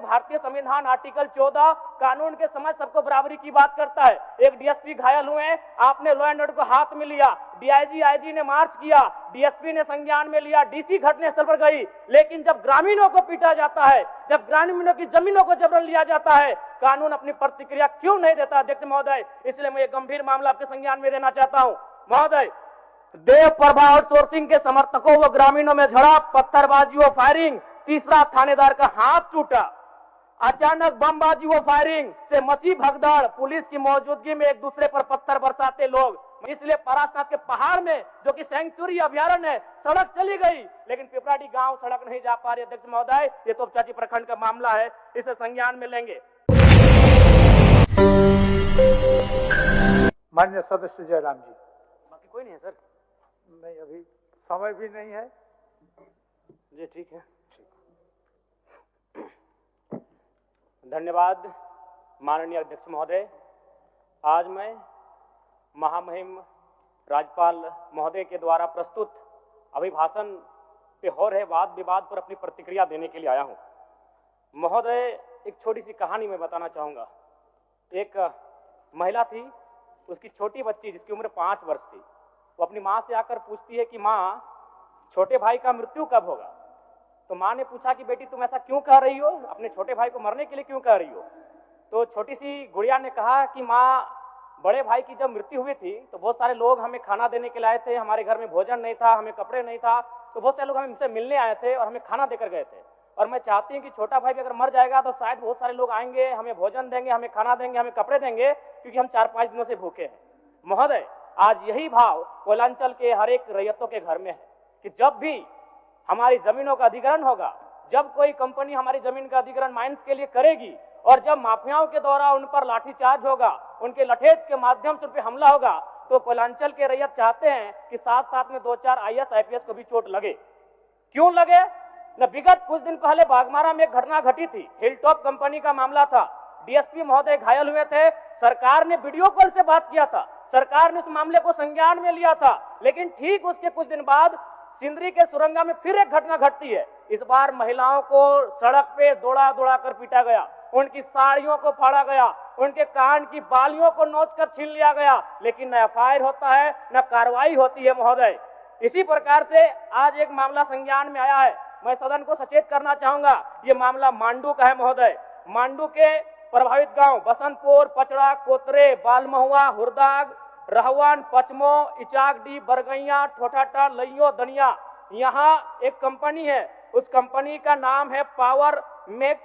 भारतीय संविधान आर्टिकल 14 कानून के समझ सबको बराबरी की बात करता है। एक डीएसपी घायल हुए, आपने लॉ एंड ऑर्डर को हाथ में लिया, डीआईजी आईजी ने मार्च किया, डीएसपी ने संज्ञान में लिया, डीसी घटनास्थल पर गई, लेकिन जब ग्रामीणों को पीटा जाता है, जब ग्रामीणों की जमीनों को जबरन लिया जाता है, कानून अपनी प्रतिक्रिया क्यों नहीं देता अध्यक्ष महोदय? इसलिए मैं एक गंभीर मामला आपके संज्ञान में देना चाहता हूं महोदय। देव प्रभा आउटसोर्सिंग के समर्थकों व ग्रामीणों में झड़प, पत्थरबाजी व फायरिंग, तीसरा थानेदार का हाथ टूटा। अचानक बमबाजी व फायरिंग से मची भगदड़, पुलिस की मौजूदगी में एक दूसरे पर पत्थर बरसाते लोग। इसलिए परासनाथ के पहाड़ में जो कि सेंचुरी अभ्यारण्य है, सड़क चली गई लेकिन पिपराडी गांव सड़क नहीं जा पा रही। अध्यक्ष महोदय, ये तो चाची प्रखंड का मामला है, इसे संज्ञान में लेंगे। माननीय सदस्य जयराम जी। बाकी कोई नहीं है सर? नहीं, अभी समय भी नहीं है जी, ठीक है। धन्यवाद माननीय अध्यक्ष महोदय। आज मैं महामहिम राज्यपाल महोदय के द्वारा प्रस्तुत अभिभाषण पे हो रहे वाद विवाद पर अपनी प्रतिक्रिया देने के लिए आया हूं। महोदय, एक छोटी सी कहानी मैं बताना चाहूंगा। एक महिला थी, उसकी छोटी बच्ची जिसकी उम्र 5 वर्ष थी, वो अपनी माँ से आकर पूछती है कि माँ, छोटे भाई का मृत्यु कब होगा? तो माँ ने पूछा कि बेटी तुम ऐसा क्यों कह रही हो, अपने छोटे भाई को मरने के लिए क्यों कह रही हो? तो छोटी सी गुड़िया ने कहा कि माँ, बड़े भाई की जब मृत्यु हुई थी तो बहुत सारे लोग हमें खाना देने के लिए आए थे, हमारे घर में भोजन नहीं था, हमें कपड़े नहीं था, तो बहुत सारे लोग हमसे मिलने आए थे और हमें खाना देकर गए थे। और मैं चाहती हूँ कि छोटा भाई भी अगर मर जाएगा तो शायद बहुत सारे लोग आएंगे, हमें भोजन देंगे, हमें खाना देंगे, हमें कपड़े देंगे, क्योंकि हम 4-5 दिनों से भूखे हैं। महोदय, आज यही भाव कोयलांचल के हर एक रैयतों के घर में है कि जब भी हमारी जमीनों का अधिग्रहण होगा, जब कोई कंपनी हमारी जमीन का अधिग्रहण माइंस के लिए करेगी और जब माफियाओं के द्वारा उन पर लाठीचार्ज होगा, उनके लठेज के माध्यम से उन पर हमला होगा, तो कोयलांचल के रैयत चाहते हैं कि साथ साथ में 2-4 IAS IPS को भी चोट लगे। क्यों लगे? न विगत कुछ दिन पहले बागमारा में एक घटना घटी थी, हिलटॉप कंपनी का मामला था, डीएसपी महोदय घायल हुए थे, सरकार ने वीडियो कॉल से बात किया था, सरकार ने उस मामले को संज्ञान में लिया था, लेकिन ठीक उसके कुछ दिन बाद सिंदरी के सुरंगा में फिर एक घटना घटती है। इस बार महिलाओं को सड़क पे दौड़ा दौड़ा कर पीटा गया, उनकी साड़ियों को फाड़ा गया, उनके कान की बालियों को नोचकर छीन लिया गया, लेकिन न एफआईआर होता है न कार्रवाई होती है महोदय। इसी प्रकार से आज एक मामला संज्ञान में आया है, मैं सदन को सचेत करना चाहूंगा। ये मामला मांडू का है महोदय। मांडू के प्रभावित गांव बसंतपुर, पचड़ा, कोतरे, बालमहुआ, हुरदाग, रहवान, पचमो, इचाकडी, बरगैया, ठोठाटा, लइयो, दनिया, यहाँ एक कंपनी है, उस कंपनी का नाम है पावर मेक